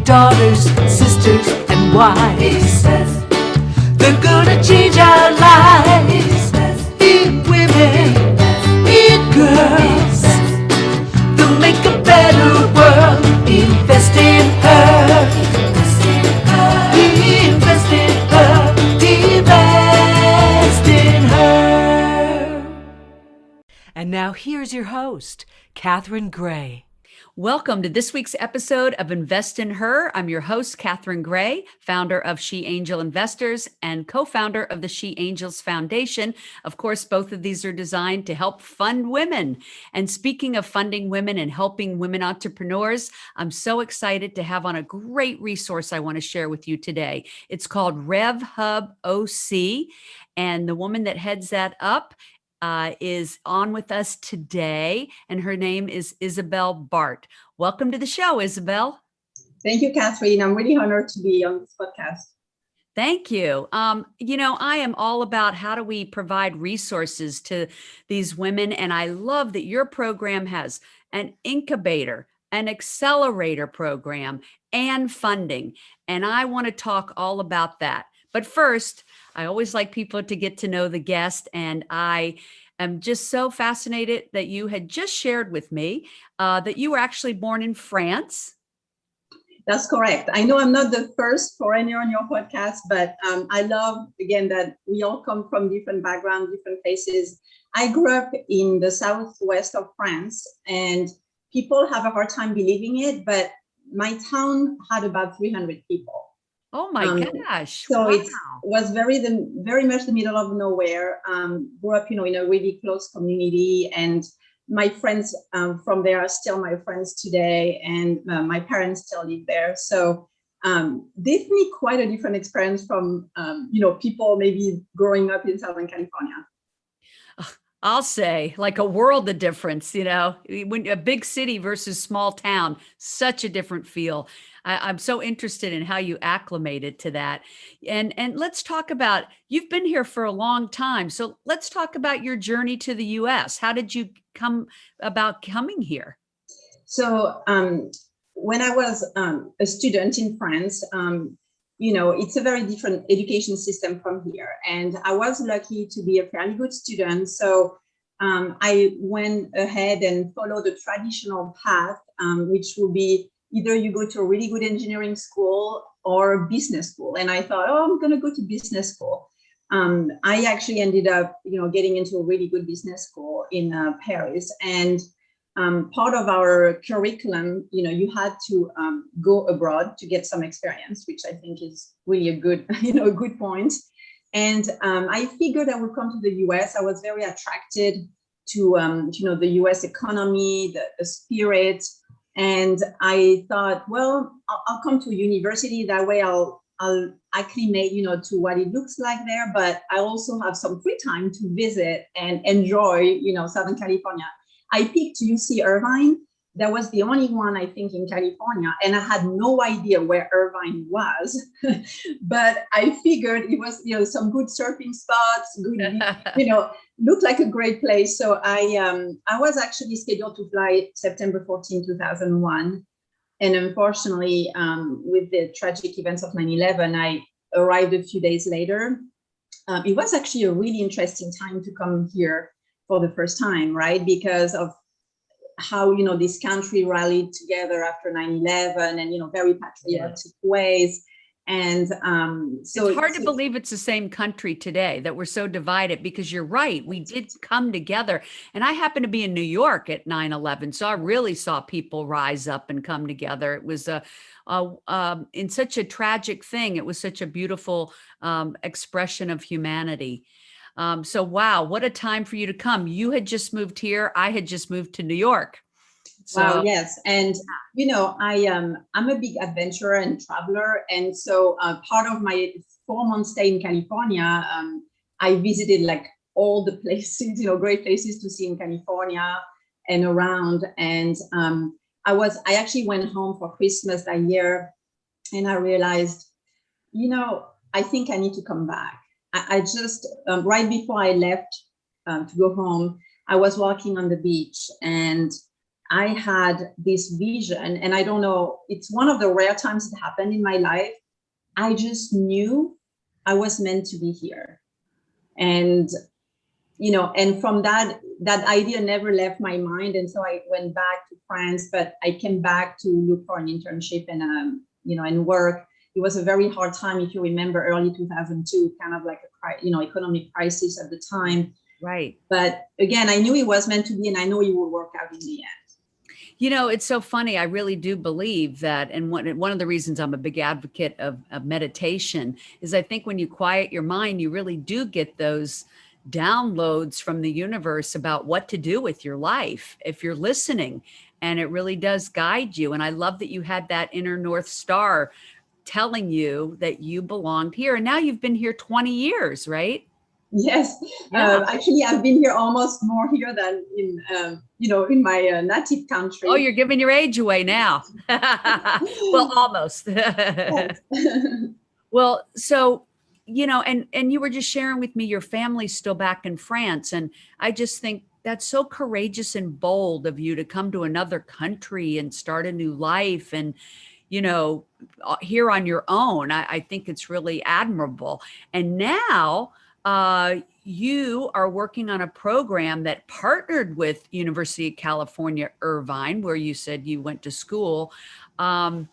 daughters, sisters, and wives. They're gonna change our lives. Be women, be girls. They'll make a better world. Invest in her. Invest in her. Invest in her. And now here's your host, Catherine Gray. Welcome to this week's episode of Invest in Her. I'm your host, Catherine Gray, founder of She Angel Investors and co-founder of the She Angels Foundation. Of course, both of these are designed to help fund women. And speaking of funding women and helping women entrepreneurs, I'm so excited to have on a great resource I want to share with you today. It's called RevHubOC, and the woman that heads that up is on with us today, and her name is Isabella Bart. Welcome to the show, Isabelle. Thank you, Catherine. I'm really honored to be on this podcast. Thank you. I am all about how do we provide resources to these women, and I love that your program has an incubator, an accelerator program, and funding, and I want to talk all about that. But first, I always like people to get to know the guest, and I am just so fascinated that you had just shared with me that you were actually born in France. That's correct. I know I'm not the first foreigner on your podcast, but I love, again, that we all come from different backgrounds, different places. I grew up in the southwest of France, and people have a hard time believing it, but my town had about 300 people. Oh my gosh. So wow. It was very much the middle of nowhere. Grew up, in a really close community, and my friends from there are still my friends today, and my parents still live there. So definitely quite a different experience from, people maybe growing up in Southern California. I'll say like a world of difference, when a big city versus small town, such a different feel. I'm so interested in how you acclimated to that. And let's talk about, you've been here for a long time. So let's talk about your journey to the US. How did you come about coming here? So when I was a student in France, it's a very different education system from here. And I was lucky to be a fairly good student. So I went ahead and followed the traditional path, which would be either you go to a really good engineering school or business school. And I thought, I'm going to go to business school. I actually ended up, getting into a really good business school in Paris. And part of our curriculum, you had to go abroad to get some experience, which I think is really a good, a good point. And I figured I would come to the US. I was very attracted to, the US economy, the spirit. And I thought, well, I'll come to university. That way I'll acclimate, to what it looks like there. But I also have some free time to visit and enjoy, Southern California. I picked UC Irvine. That was the only one, I think, in California. And I had no idea where Irvine was. But I figured it was, some good surfing spots, good, looked like a great place. So I was actually scheduled to fly September 14, 2001. And unfortunately, with the tragic events of 9/11, I arrived a few days later. It was actually a really interesting time to come here for the first time, right? Because of how, this country rallied together after 9/11 and, very patriotic ways. And so it's hard to believe it's the same country today, that we're so divided, because you're right. We did come together. And I happened to be in New York at 9/11. So I really saw people rise up and come together. It was in such a tragic thing. It was such a beautiful expression of humanity. So, wow, what a time for you to come. You had just moved here. I had just moved to New York. So, wow, yes. And, I'm a big adventurer and traveler. And so part of my 4-month stay in California, I visited like all the places, great places to see in California and around. And I actually went home for Christmas that year, and I realized, I think I need to come back. I just, right before I left to go home, I was walking on the beach, and I had this vision, and I don't know, it's one of the rare times it happened in my life. I just knew I was meant to be here. And, and from that idea never left my mind. And so I went back to France, but I came back to look for an internship and, and work. It was a very hard time, if you remember, early 2002, kind of like a economic crisis at the time. Right. But again, I knew it was meant to be, and I know it would work out in the end. It's so funny. I really do believe that. And one of the reasons I'm a big advocate of meditation is I think when you quiet your mind, you really do get those downloads from the universe about what to do with your life if you're listening. And it really does guide you. And I love that you had that inner North Star telling you that you belonged here. And now you've been here 20 years, right? Yes, Yeah. actually, I've been here almost more here than in my native country. Oh, you're giving your age away now. Well, almost. Yes. Well, so, and you were just sharing with me, your family's still back in France. And I just think that's so courageous and bold of you to come to another country and start a new life. And, here on your own, I think it's really admirable. And now, you are working on a program that partnered with University of California, Irvine, where you said you went to school, that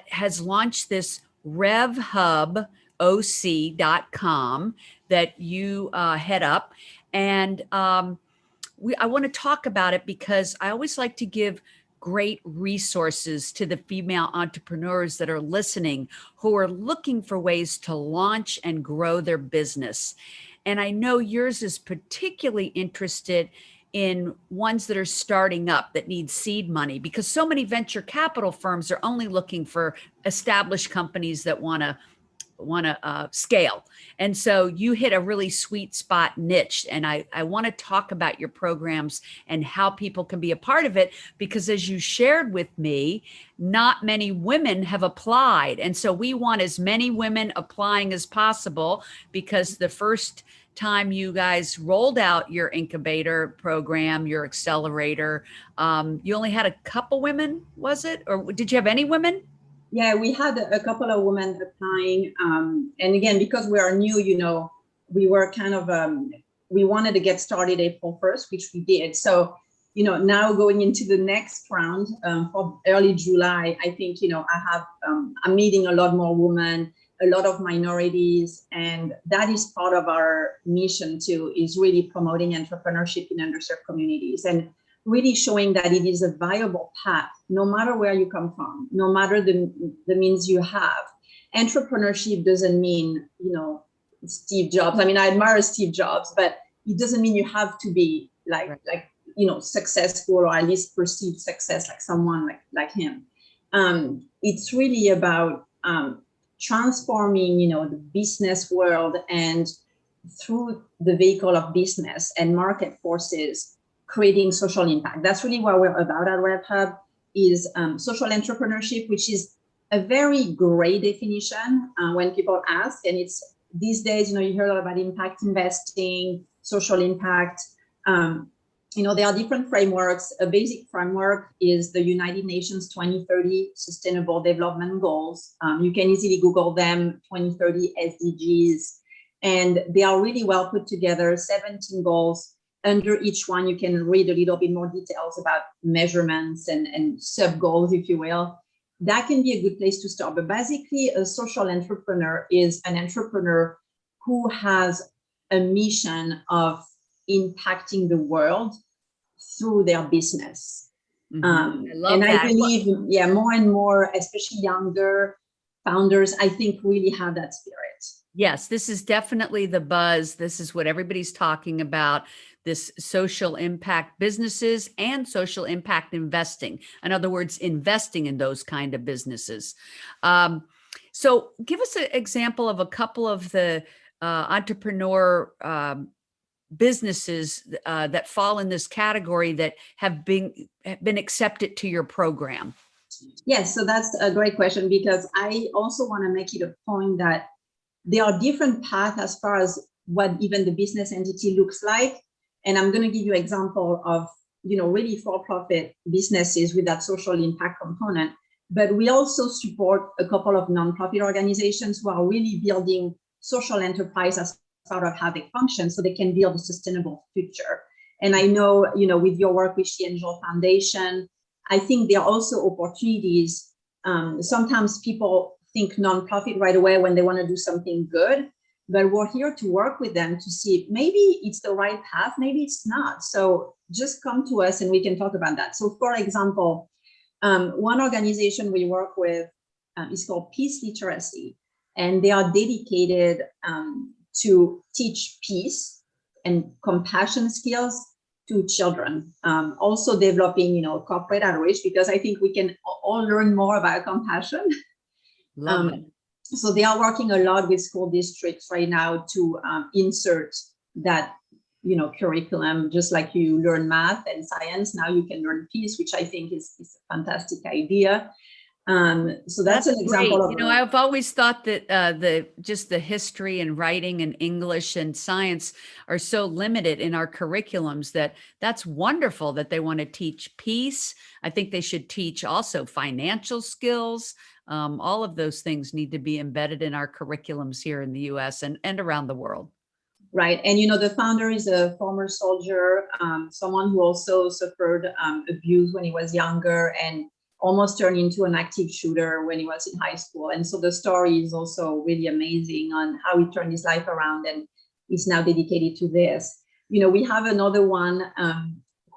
has launched this RevHubOC.com that you head up. And I want to talk about it because I always like to give great resources to the female entrepreneurs that are listening, who are looking for ways to launch and grow their business. And I know yours is particularly interested in ones that are starting up that need seed money, because so many venture capital firms are only looking for established companies that want to scale. And so you hit a really sweet spot niche. And I want to talk about your programs and how people can be a part of it, because as you shared with me, not many women have applied. And so we want as many women applying as possible, because the first time you guys rolled out your incubator program, your accelerator, you only had a couple women, was it? Or did you have any women? Yeah, we had a couple of women applying. And again, because we are new, we were kind of, we wanted to get started April 1st, which we did. So, now going into the next round for early July, I think, I'm meeting a lot more women, a lot of minorities. And that is part of our mission too, is really promoting entrepreneurship in underserved communities. And really showing that it is a viable path, no matter where you come from, no matter the means you have. Entrepreneurship doesn't mean, Steve Jobs. I mean, I admire Steve Jobs, but it doesn't mean you have to be successful, or at least perceived success like someone like him. It's really about transforming, the business world, and through the vehicle of business and market forces, creating social impact. That's really what we're about at RevHub, is social entrepreneurship, which is a very gray definition when people ask. And it's these days, you hear a lot about impact investing, social impact. There are different frameworks. A basic framework is the United Nations 2030 Sustainable Development Goals. You can easily Google them, 2030 SDGs. And they are really well put together, 17 goals. Under each one, you can read a little bit more details about measurements and sub-goals, if you will. That can be a good place to start. But basically, a social entrepreneur is an entrepreneur who has a mission of impacting the world through their business. Mm-hmm. I believe, more and more, especially younger founders, I think really have that spirit. Yes, this is definitely the buzz. This is what everybody's talking about, this social impact businesses and social impact investing. In other words, investing in those kind of businesses. So give us an example of a couple of the entrepreneur businesses that fall in this category that have been accepted to your program. Yes, so that's a great question, because I also want to make it a point that there are different paths as far as what even the business entity looks like. And I'm going to give you an example of really for-profit businesses with that social impact component. But we also support a couple of nonprofit organizations who are really building social enterprise as part of how they function so they can build a sustainable future. And I know, with your work with She Angel Foundation, I think there are also opportunities. Sometimes people think nonprofit right away when they want to do something good, but we're here to work with them to see maybe it's the right path, maybe it's not. So just come to us and we can talk about that. So for example, one organization we work with is called Peace Literacy, and they are dedicated to teach peace and compassion skills to children. Also developing, corporate outreach, because I think we can all learn more about compassion. Love it. So they are working a lot with school districts right now to insert that, curriculum, just like you learn math and science. Now you can learn peace, which I think is a fantastic idea. So that's an example great. of. I've always thought that the history and writing and English and science are so limited in our curriculums that's wonderful that they want to teach peace. I think they should teach also financial skills. All of those things need to be embedded in our curriculums here in the US and around the world. Right. And, the founder is a former soldier, someone who also suffered abuse when he was younger and almost turned into an active shooter when he was in high school. And so the story is also really amazing on how he turned his life around and is now dedicated to this. We have another one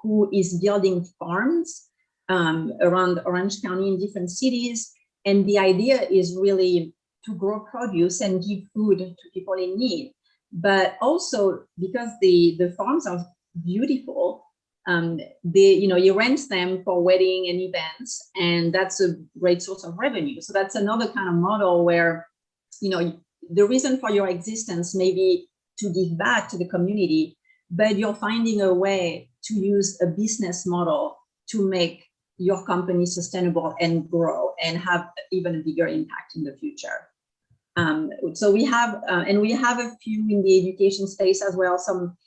who is building farms around Orange County in different cities. And the idea is really to grow produce and give food to people in need. But also because the farms are beautiful, you rent them for wedding and events, and that's a great source of revenue. So that's another kind of model where, the reason for your existence may be to give back to the community, but you're finding a way to use a business model to make your company sustainable and grow and have even a bigger impact in the future. So we have a few in the education space as well, some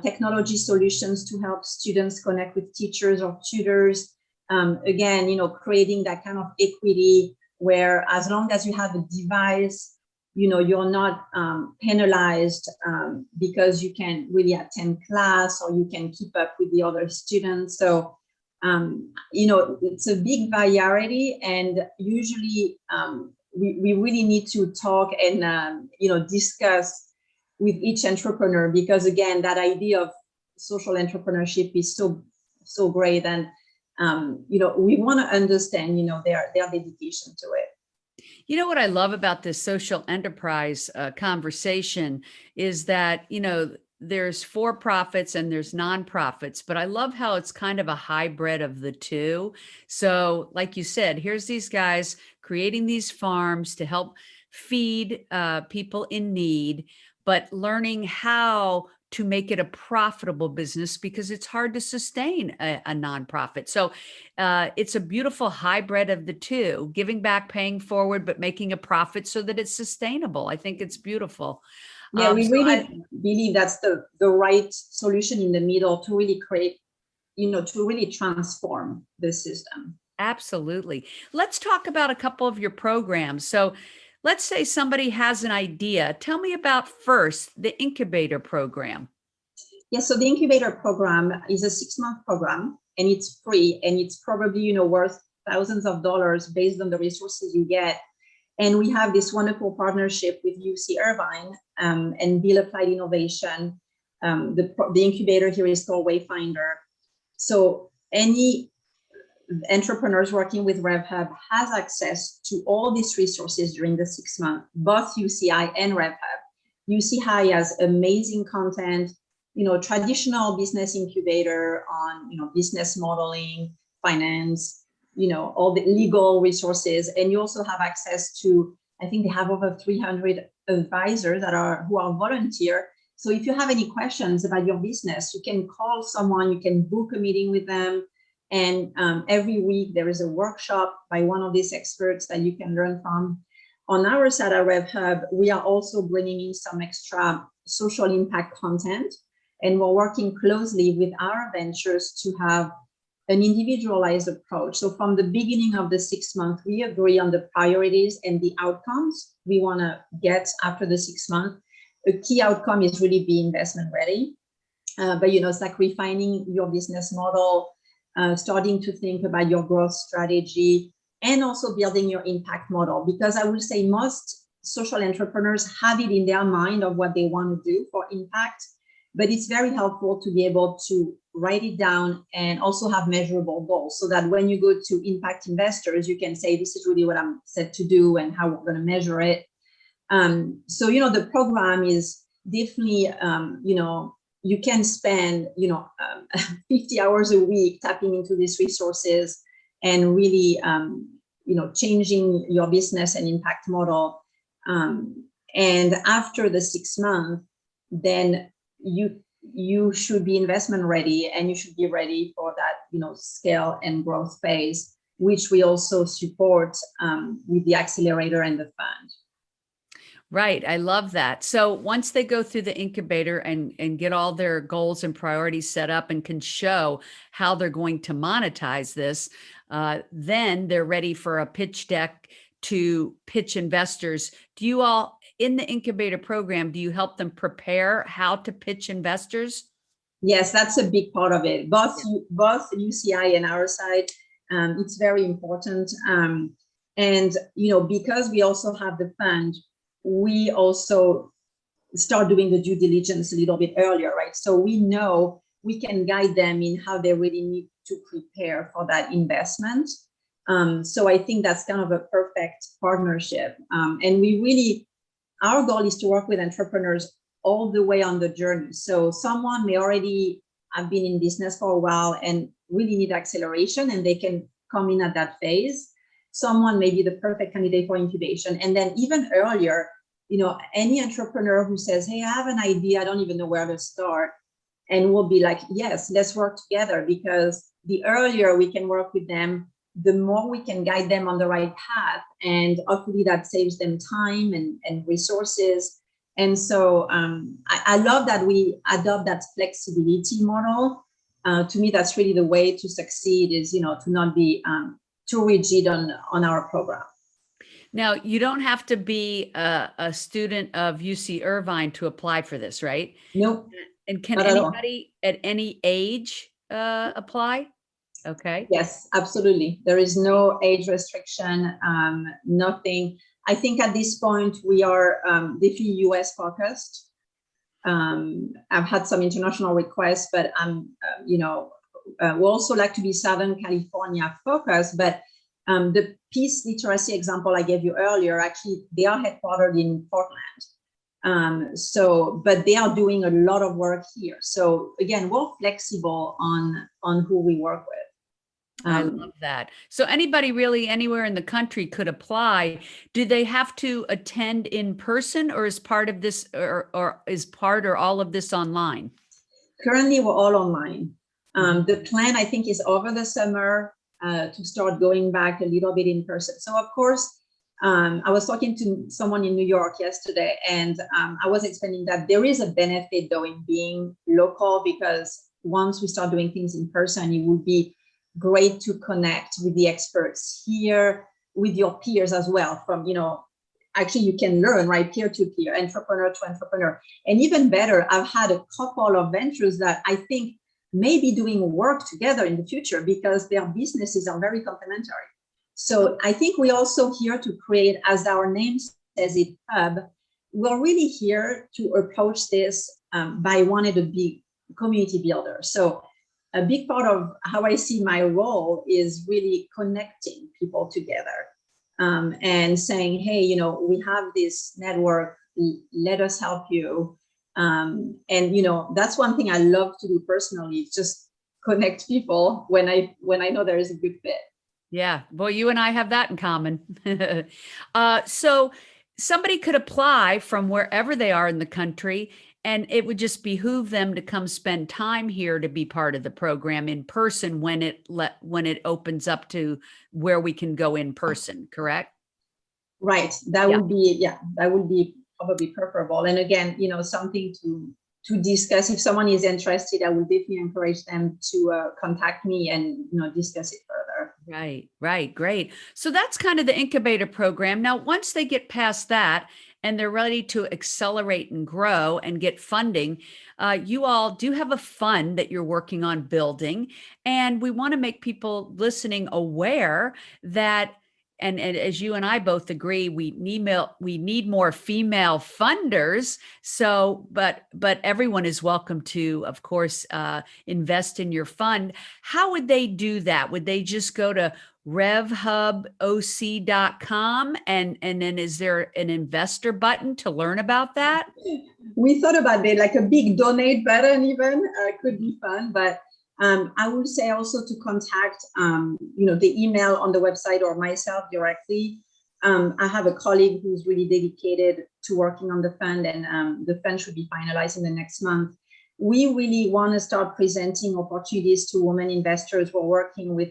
technology solutions to help students connect with teachers or tutors. Again, creating that kind of equity where as long as you have a device, you're not penalized because you can really attend class or you can keep up with the other students. So, it's a big variety, and usually we really need to talk and, discuss with each entrepreneur, because again, that idea of social entrepreneurship is so great. And, we want to understand, their dedication to it. What I love about this social enterprise conversation is that, there's for-profits and there's nonprofits, but I love how it's kind of a hybrid of the two. So like you said, here's these guys creating these farms to help feed people in need, but learning how to make it a profitable business because it's hard to sustain a nonprofit. So it's a beautiful hybrid of the two, giving back, paying forward, but making a profit so that it's sustainable. I think it's beautiful. Yeah, we really believe that's the right solution in the middle to really create, to really transform the system. Absolutely. Let's talk about a couple of your programs. So let's say somebody has an idea. Tell me about first the Incubator Program. Yeah, so the Incubator Program is a 6-month program, and it's free, and it's probably, worth thousands of dollars based on the resources you get. And we have this wonderful partnership with UC Irvine and Bill Applied Innovation. The incubator here is called Wayfinder. So any entrepreneurs working with RevHub has access to all these resources during the 6 months, both UCI and RevHub. UCI has amazing content, traditional business incubator on, business modeling, finance, all the legal resources. And you also have access to, I think they have over 300 advisors who are volunteer. So if you have any questions about your business, you can call someone, you can book a meeting with them. And every week there is a workshop by one of these experts that you can learn from. On our side at RevHub, we are also bringing in some extra social impact content. And we're working closely with our ventures to have an individualized approach. So from the beginning of the 6 months, we agree on the priorities and the outcomes we want to get after the 6 months. A key outcome is really be investment ready. But it's like refining your business model, starting to think about your growth strategy, and also building your impact model. Because I will say most social entrepreneurs have it in their mind of what they want to do for impact, but it's very helpful to be able to write it down and also have measurable goals, so that when you go to impact investors, you can say, this is really what I'm set to do and how we're going to measure it. So the program is definitely, you can spend 50 hours a week tapping into these resources and really changing your business and impact model. And after the 6 months, then you should be investment ready, and you should be ready for that scale and growth phase, which we also support with the accelerator and the fund. Right. I love that. So once they go through the incubator and get all their goals and priorities set up and can show how they're going to monetize this, then they're ready for a pitch deck to pitch investors. Do you all, in the incubator program, do you help them prepare how to pitch investors? Yes, that's a big part of it. Both UCI and our side, it's very important. And because we also have the fund, we also start doing the due diligence a little bit earlier, right? So we know we can guide them in how they really need to prepare for that investment. So I think that's kind of a perfect partnership. And our goal is to work with entrepreneurs all the way on the journey. So someone may already have been in business for a while and really need acceleration, and they can come in at that phase. Someone may be the perfect candidate for incubation. And then even earlier, any entrepreneur who says, hey, I have an idea, I don't even know where to start. And we'll be like, yes, let's work together, because the earlier we can work with them, the more we can guide them on the right path. And hopefully that saves them time and resources. And so I love that we adopt that flexibility model. To me, that's really the way to succeed, is, to not be too rigid on our program. Now, you don't have to be a student of UC Irvine to apply for this, right? Nope. And can anybody at any age apply? Okay. Yes, absolutely. There is no age restriction, nothing. I think at this point we are definitely US focused. I've had some international requests, but we also like to be Southern California focused. But the peace literacy example I gave you earlier, actually, they are headquartered in Portland. But they are doing a lot of work here. So again, we're flexible on who we work with. I love that. So anybody really anywhere in the country could apply. Do they have to attend in person, or is part of this or is part or all of this online? Currently, we're all online. The plan, I think, is over the summer to start going back a little bit in person. So of course, I was talking to someone in New York yesterday, and I was explaining that there is a benefit though in being local, because once we start doing things in person, it would be great to connect with the experts here, with your peers as well. From, actually you can learn, right, peer to peer, entrepreneur to entrepreneur. And even better, I've had a couple of ventures that I think may be doing work together in the future, because their businesses are very complementary. So I think we're also here to create, as our name says it, hub. We're really here to approach this by wanting to be community builder. So a big part of how I see my role is really connecting people together and saying, hey, we have this network, let us help you. And, that's one thing I love to do personally, just connect people when I know there is a good fit. Yeah. Boy, you and I have that in common. So somebody could apply from wherever they are in the country, and it would just behoove them to come spend time here to be part of the program in person when it opens up to where we can go in person, correct? Right. That would be probably preferable. And again, something to to discuss. If someone is interested, I will definitely encourage them to contact me and discuss it further. Right. Great. So that's kind of the incubator program. Now, once they get past that and they're ready to accelerate and grow and get funding, you all do have a fund that you're working on building. And we want to make people listening aware that, and as you and I both agree, we need more female funders. So, but everyone is welcome to, of course, invest in your fund. How would they do that? Would they just go to RevHubOC.com and then is there an investor button to learn about that? We thought about it, like a big donate button even could be fun, but I would say also to contact, the email on the website or myself directly. I have a colleague who's really dedicated to working on the fund, and the fund should be finalized in the next month. We really want to start presenting opportunities to women investors. We're working with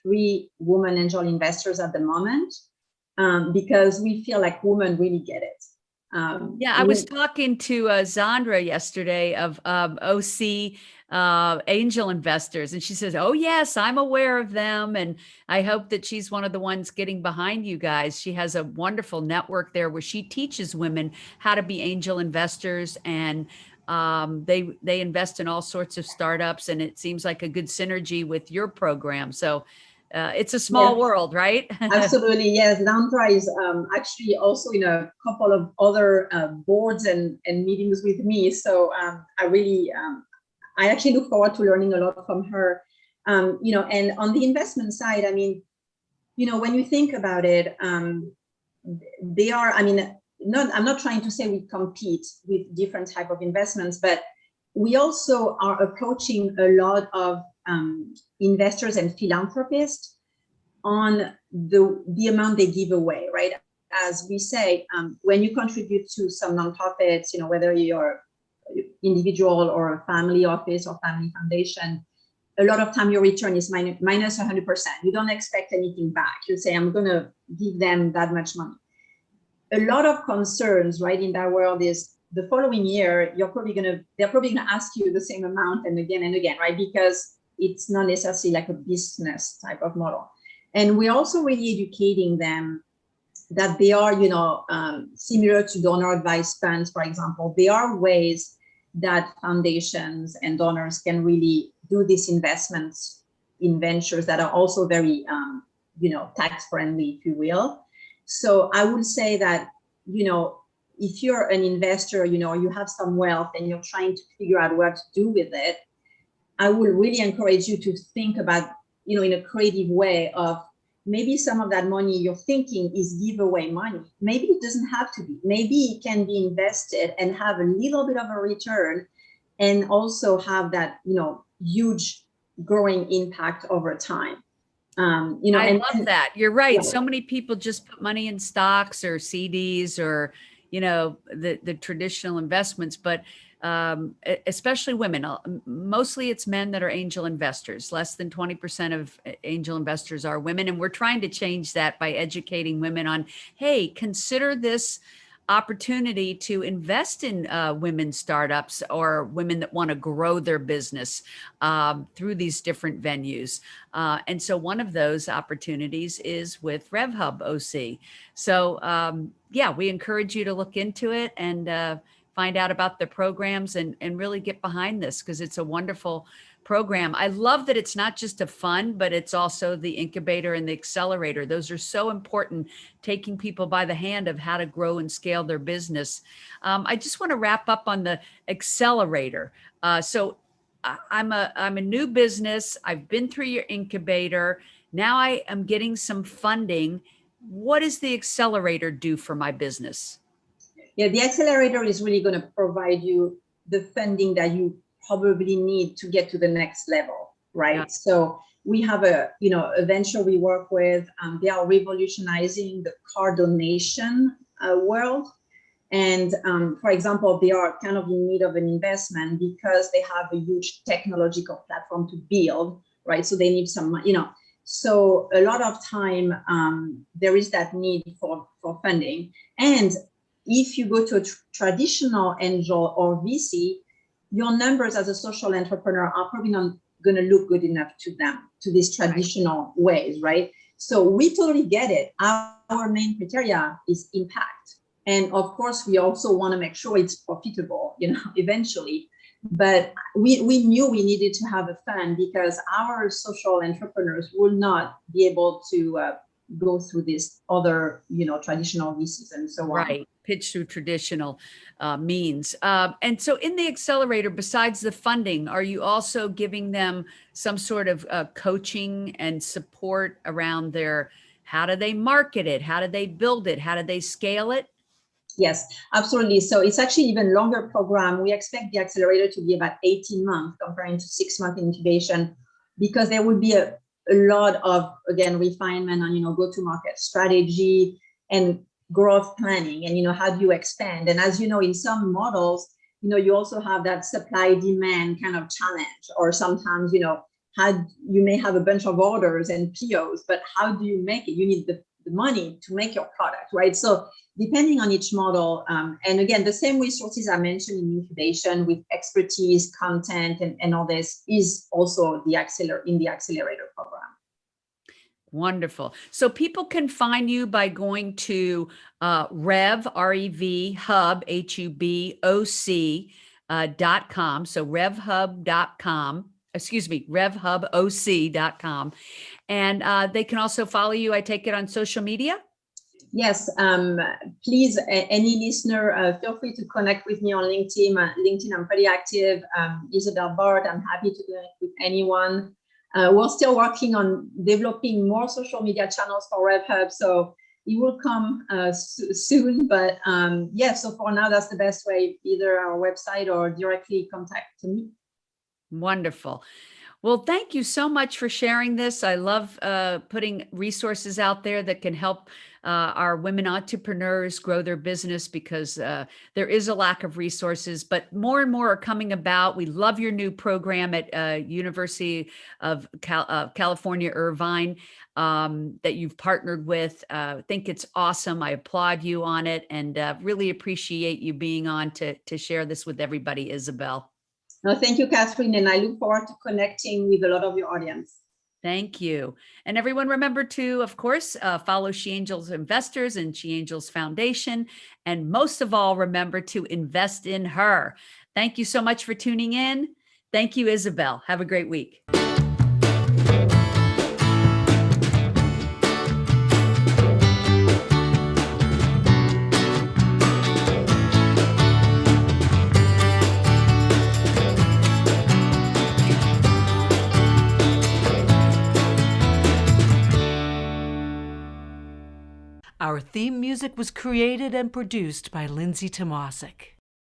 3 women angel investors at the moment because we feel like women really get it. I was talking to Zandra yesterday of OC angel investors, and she says, "Oh yes, I'm aware of them," and I hope that she's one of the ones getting behind you guys. She has a wonderful network there where she teaches women how to be angel investors, and they invest in all sorts of startups, and it seems like a good synergy with your program. So it's a small world, right? Absolutely, yes. Zandra is actually also in a couple of other boards and meetings with me. So I actually look forward to learning a lot from her. And on the investment side, I mean, when you think about it, they are, I'm not trying to say we compete with different type of investments, but we also are approaching a lot of investors and philanthropists on the amount they give away, right? As we say, when you contribute to some nonprofits, whether you're individual or a family office or family foundation, a lot of time your return is minus 100%. You don't expect anything back. You say, I'm going to give them that much money. A lot of concerns, right, in that world is the following year, they're probably going to ask you the same amount and again, right? Because it's not necessarily like a business type of model. And we're also really educating them that they are, similar to donor advised funds, for example. There are ways that foundations and donors can really do these investments in ventures that are also very, tax friendly, if you will. So I would say that, if you're an investor, you have some wealth and you're trying to figure out what to do with it, I would really encourage you to think about, in a creative way of maybe some of that money you're thinking is giveaway money. Maybe it doesn't have to be. Maybe it can be invested and have a little bit of a return and also have that, huge growing impact over time. I love that. You're right. Yeah. So many people just put money in stocks or CDs or, the traditional investments, but especially women, mostly it's men that are angel investors. Less than 20% of angel investors are women. And we're trying to change that by educating women on, hey, consider this opportunity to invest in women's startups or women that want to grow their business through these different venues. And so one of those opportunities is with RevHubOC. So we encourage you to look into it and find out about the programs and really get behind this because it's a wonderful program. I love that it's not just a fund, but it's also the incubator and the accelerator. Those are so important, taking people by the hand of how to grow and scale their business. I just want to wrap up on the accelerator. So I'm a new business. I've been through your incubator. Now I am getting some funding. What does the accelerator do for my business? Yeah, the accelerator is really going to provide you the funding that you probably need to get to the next level, right? Yeah. So we have a venture we work with. They are revolutionizing the car donation world. And for example, they are kind of in need of an investment because they have a huge technological platform to build, right? So they need some, so a lot of time there is that need for funding. And if you go to a traditional angel or VC, your numbers as a social entrepreneur are probably not going to look good enough to them, to these traditional ways, right? So we totally get it. Our main criteria is impact. And of course, we also want to make sure it's profitable, eventually. But we knew we needed to have a fund because our social entrepreneurs will not be able to go through this other, traditional VCs and so on. Right. Pitch through traditional means. And so in the accelerator, besides the funding, are you also giving them some sort of coaching and support around how do they market it? How do they build it? How do they scale it? Yes, absolutely. So it's actually even longer program. We expect the accelerator to be about 18 months comparing to 6-month incubation, because there will be a lot of, again, refinement on, go-to-market strategy and growth planning and, how do you expand? And as you know, in some models, you also have that supply demand kind of challenge, or sometimes, how you may have a bunch of orders and POs, but how do you make it? You need the money to make your product, right? So depending on each model, and again, the same resources I mentioned in incubation with expertise, content, and all this is also in the accelerator program. Wonderful. So people can find you by going to RevHubOC, RevHubOC.com. So RevHub.com, RevHubOC.com. And they can also follow you, I take it, on social media? Yes, please, any listener, feel free to connect with me on LinkedIn. LinkedIn, I'm pretty active. Isabella Bart, I'm happy to connect with anyone. We're still working on developing more social media channels for RevHub, so it will come soon. But so for now, that's the best way, either our website or directly contact me. Wonderful. Well, thank you so much for sharing this. I love putting resources out there that can help our women entrepreneurs grow their business, because there is a lack of resources, but more and more are coming about. We love your new program at University of California, Irvine, that you've partnered with. I think it's awesome. I applaud you on it, and really appreciate you being on to share this with everybody, Isabelle. No, thank you, Catherine, and I look forward to connecting with a lot of your audience. Thank you. And everyone, remember to, of course, follow She Angels Investors and She Angels Foundation. And most of all, remember to invest in her. Thank you so much for tuning in. Thank you, Isabelle. Have a great week. Our theme music was created and produced by Lindsay Tomasic.